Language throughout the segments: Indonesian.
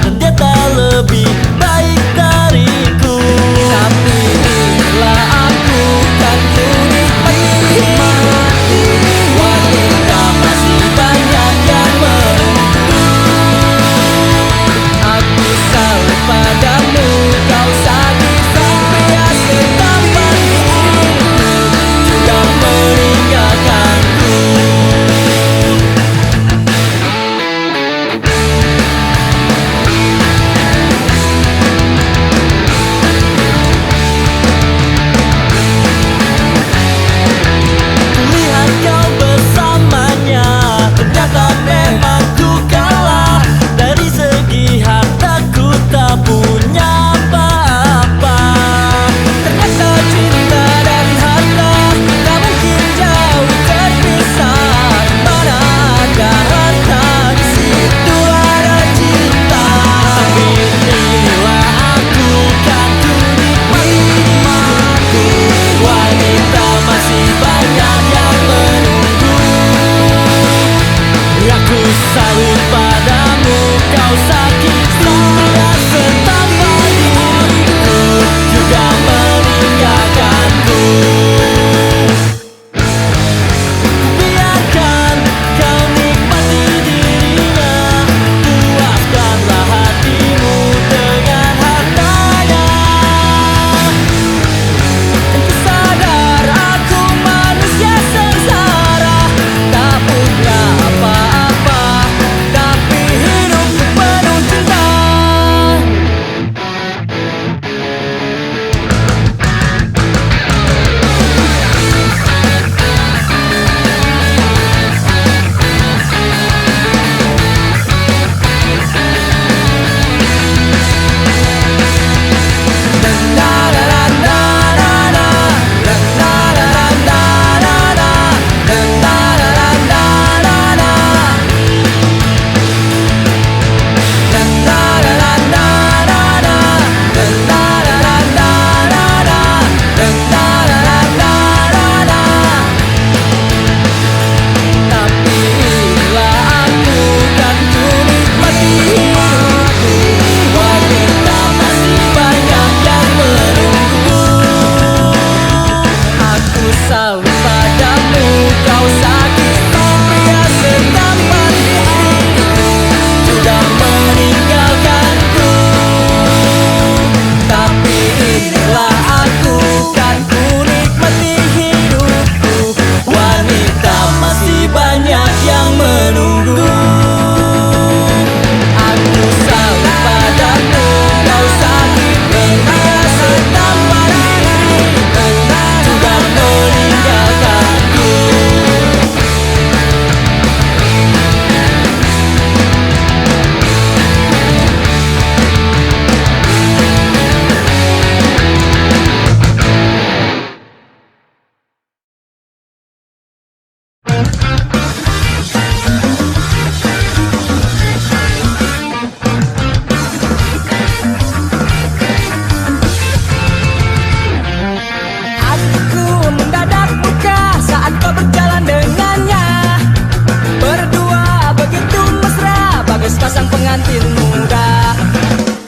dan dia tak lebih baik dariku. Tapi inilah aku kan ku nikmati. Wanita masih banyak yang menunggu. Aku salut padamu, kau sakit pria setampan hidupku, juga meninggalkanku. Kulihat kau bersamanya, ternyata memang ku kalah. Dari segi harta ku tak punya apa-apa. Ternyata cinta dan harta tak mungkin jauh terpisah. Mana ada harta, di situ ada cinta. Tapi inilah aku kan ku nikmati. Wanita masih banyak yang menunggu. Aku salut padamu, kau sakit pria setampan hidupku, juga meninggalkanku. Biarkan kau nikmati dirinya, puaskanlah hatimu dengan hartanya. Ku sadar aku manusia sengsara, tak punya apa-apa, tapi hidupku penuh cinta. Tapi inilah aku kan ku nikmati hidupku. Wanita masih banyak yang menunggu. Aku salut padamu, kau sakit pria setampan hidupku, juga meninggalkanku. Tapi inilah aku kan ku nikmati hidupku. Wanita masih banyak yang menunggu. Aku salut padamu, kau sakit pria setampan hidupku, juga meninggalkanku. Hatiku mendadak buka saat kau berjalan dengannya. Berdua begitu mesra, bagai sepasang pengantin muda.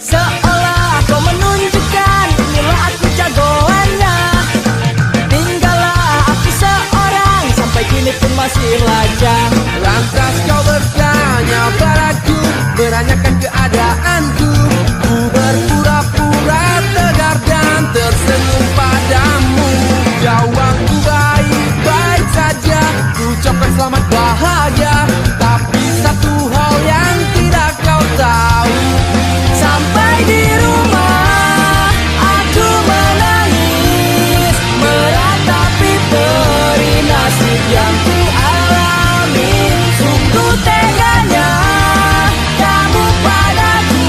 Seolah kau menunjukkan, inilah aku jagoannya. Tinggallah aku seorang, sampai kini pun masih lajang. Lantas kau bertanya padaku, menanyakan keadaanku. Ku berpura-pura tegar dan tersenyum padamu. Jawabku baik-baik saja, ku ucapkan selamat bahagia. Tapi satu hal yang tidak kau tahu, Sampai di rumah aku menangis, meratapi perih nasib yang ku alami. Sungguh teganya kamu padaku.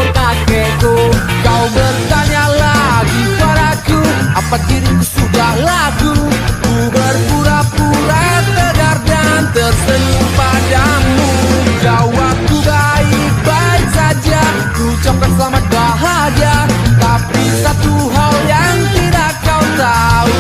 umur kakekku. Kau bertanya lagi padaku, apa diriku sudah laku? Ku berpura-pura tegar dan tersenyum padamu. Jawabku baik-baik saja, ku ucapkan selamat bahagia. Tapi satu hal yang tidak kau tahu,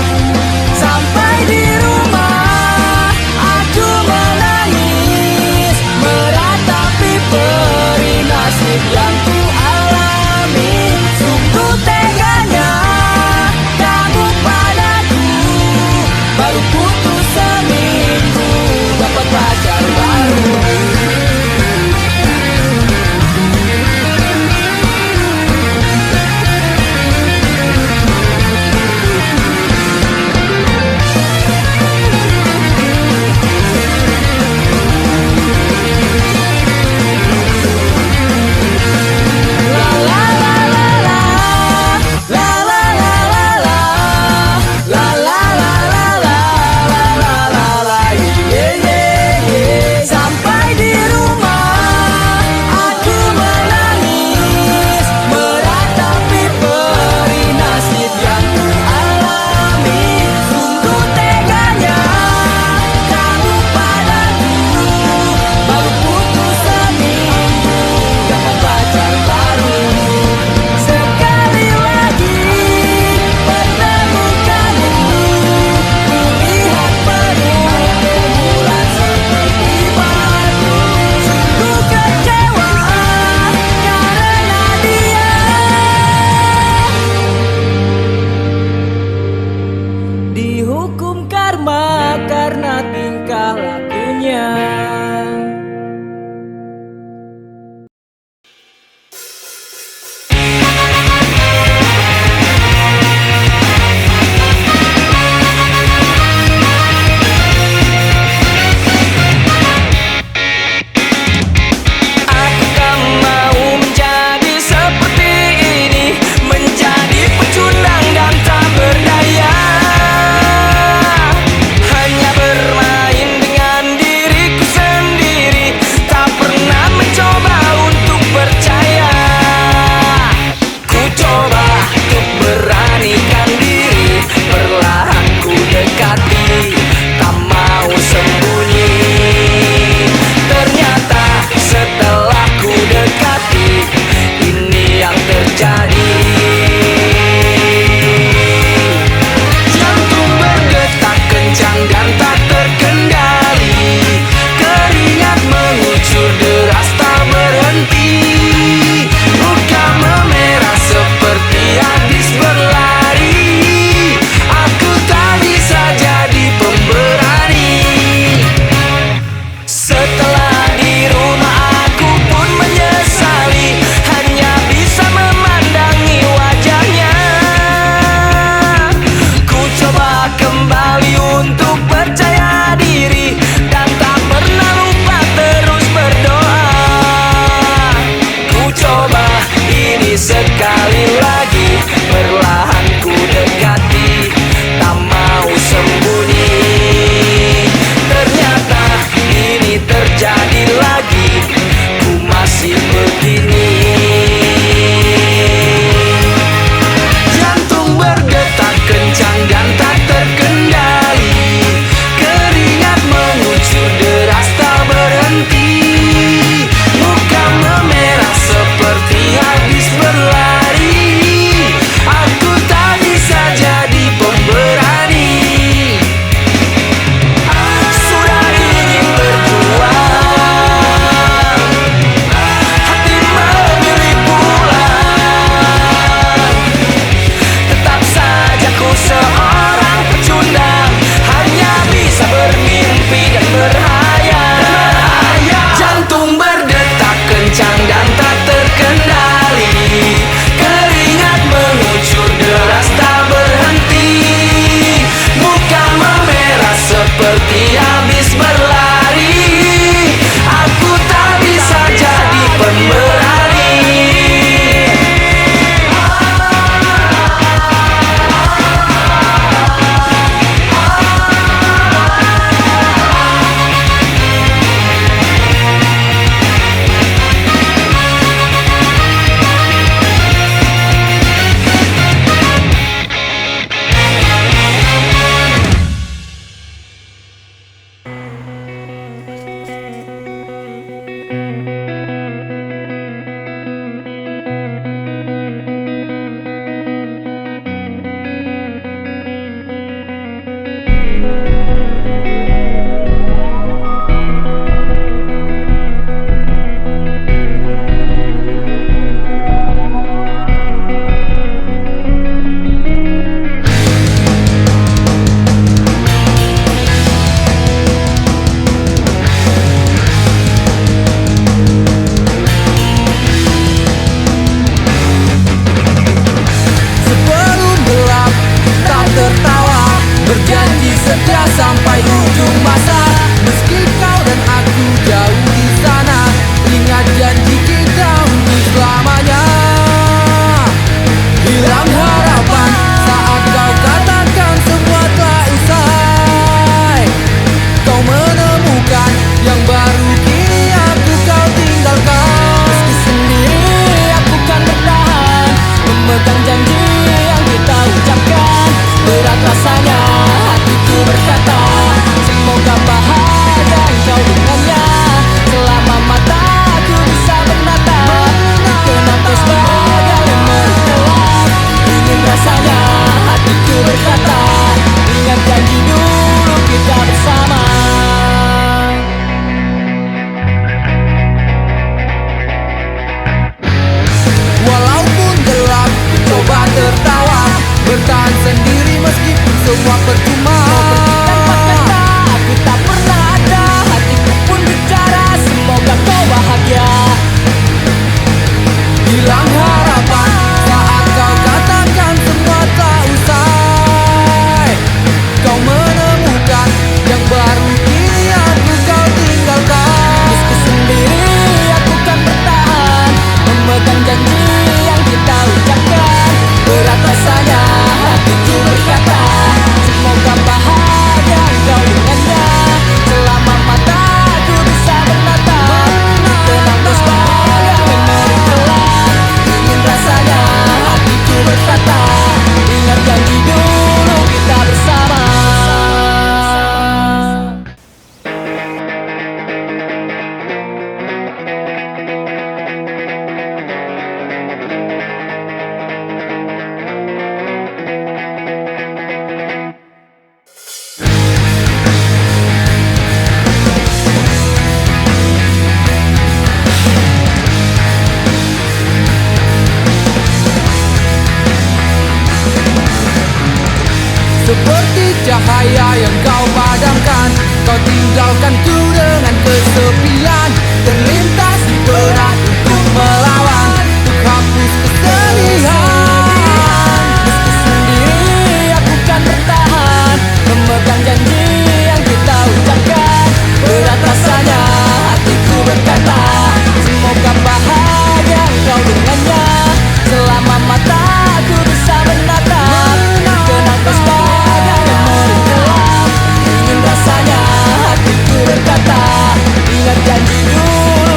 sampai di rumah aku menangis, meratapi perih nasib yang ku alami. Sungguh teganya kamu padaku, baru putus seminggu dapat pacar baru. Sampai di rumah aku menangis, meratapi perih nasib yang ku alami. Sungguh teganya kamu padaku, baru putus seminggu dapat pacar baru. Sekali lagi bertemu kamu, ku lihat penuh bulan seperti batu. Sungguh kecewa karena dia dihukum karma karena tingkah lakunya. Aku tak mau menjadi seperti ini, menjadi pecundang dan tak berdaya. Hanya bermain dengan diriku sendiri, tak pernah mencoba untuk percaya. Ku coba untuk beranikan diri, perlahan ku dekati, tak mau sembunyi. Ternyata setelah ku dekati, ini yang terjadi. Jantung berdetak kencang dan tak terkendali, keringat mengucur deras tak berhenti. Muka memerah seperti habis berlari, aku tak bisa jadi pemberani. Setelah di rumah aku pun menyesali, hanya bisa memandangi wajahnya. Ku coba kembali untuk percaya diri, dan tak pernah lupa terus berdoa. Ku coba ini sekali lagi, perlahan ku dekati, tak mau sembunyi. Ternyata ini terjadi lagi, ku masih begini. Jantung berdetak kencang dan tak terkendali, keringat mengucur deras tak berhenti. Muka memerah seperti habis berlari, setia sampai ujung masa. Meski kau dan aku jauh di sana, ingat janji kita untuk selamanya. Hilang harapan saat kau katakan semua telah usai. Kau menemukan yang baru, kini aku kau tinggalkan. Meski sendiri aku kan bertahan, memegang janji yang kita ucapkan. Berat rasanya hatiku berkata, semoga bahagia engkau dengannya. Selama mataku bisa menatap, kenang kau sebagai memori gelap. Ingin rasanya hatiku berkata, ingat janji dulu kita bersama. Walaupun gelap, ku coba tertawa, bertahan sendiri meskipun semua percuma. Tanpa kata aku tak pernah ada, hatiku pun bicara, semoga kau bahagia. Hilang harapan saat kau katakan semua telah usai. Kau menemukan yang baru, kini aku kau tinggalkan. Meski sendiri aku kan bertahan, memegang janji yang kita ucapkan. Berat rasanya hatiku berkata, semoga bahagia engkau dengannya. Selama mataku bisa menatap, kenang kau sebagai memori gelap. Ingin rasanya hatiku berkata, ingat janji dulu kita bersama. Seperti cahaya yang kau padamkan, kau tinggalkan ku dengan kesepian. Terlintasi berat untuk melawan, untuk hapus kesedihan. Meski sendiri aku kan bertahan, memegang janji yang kita ucapkan. Berat rasanya hatiku berkata, semoga bahagia engkau dengannya. Selama mataku bisa menatap, kenang kau sebagai memori gelap. Ingin rasanya hatiku berkata, ingat janji dulu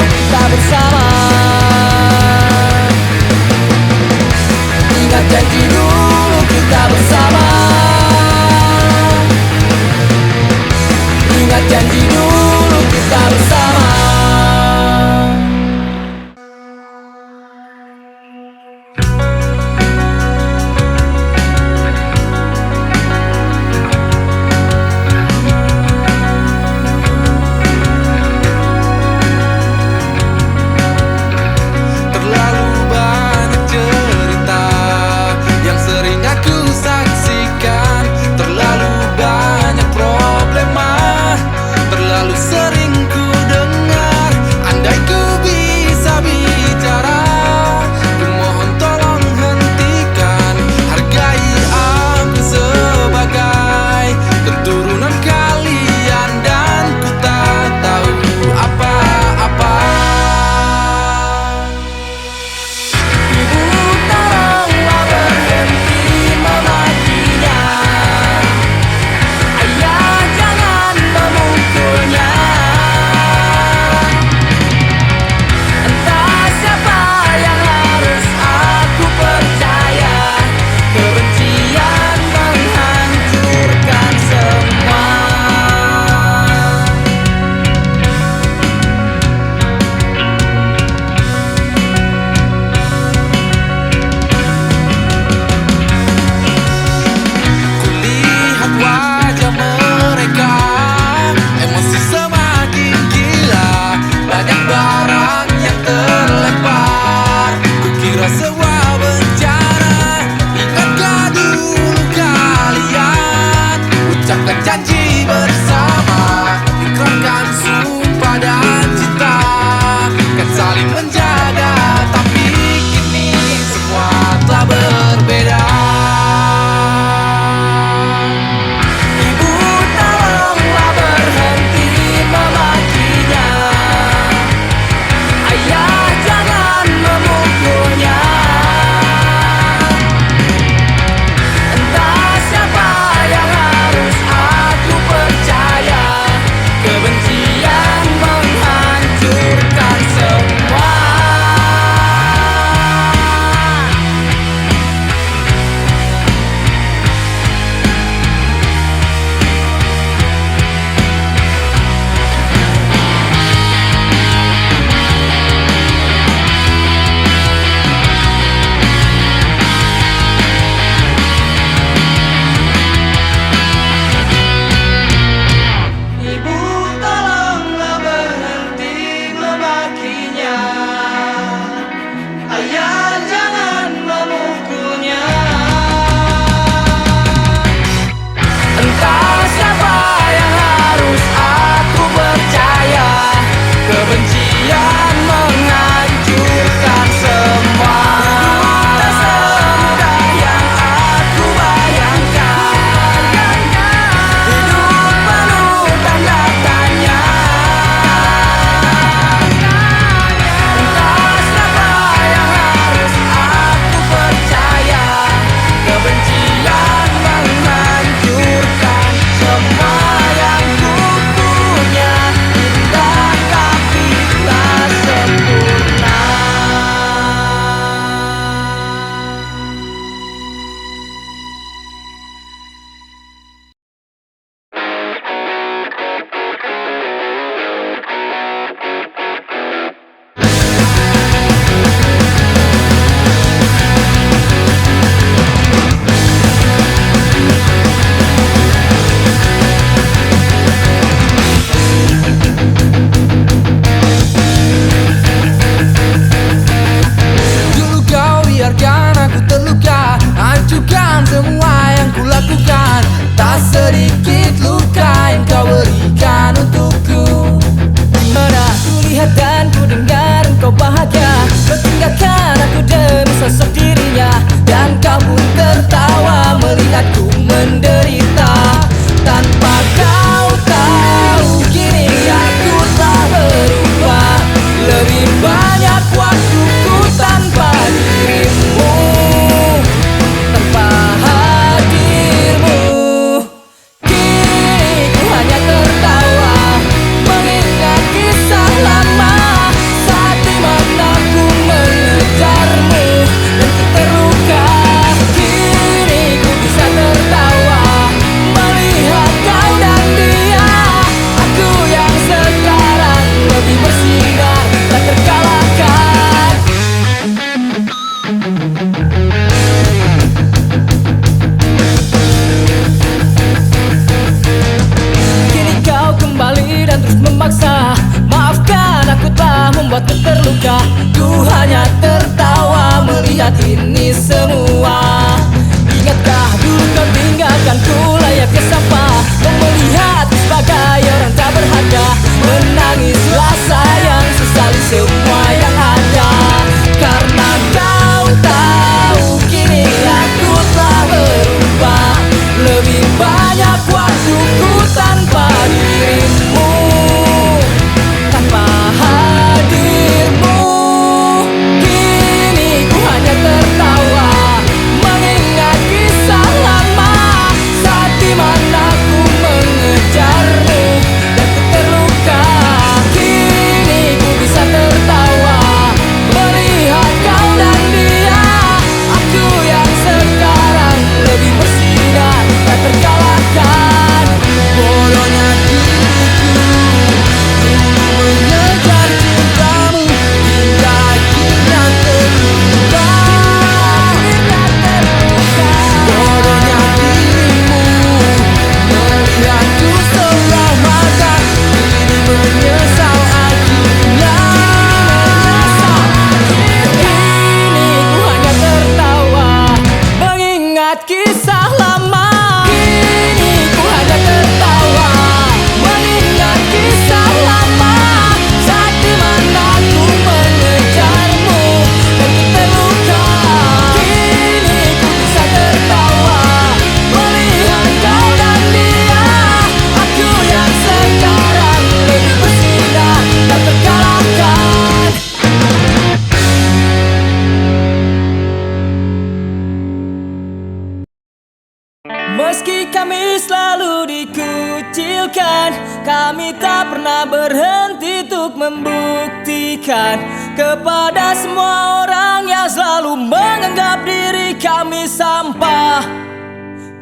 dikucilkan. Kami tak pernah berhenti untuk membuktikan kepada semua orang yang selalu menganggap diri kami sampah.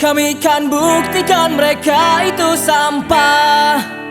Kami kan buktikan mereka itu sampah.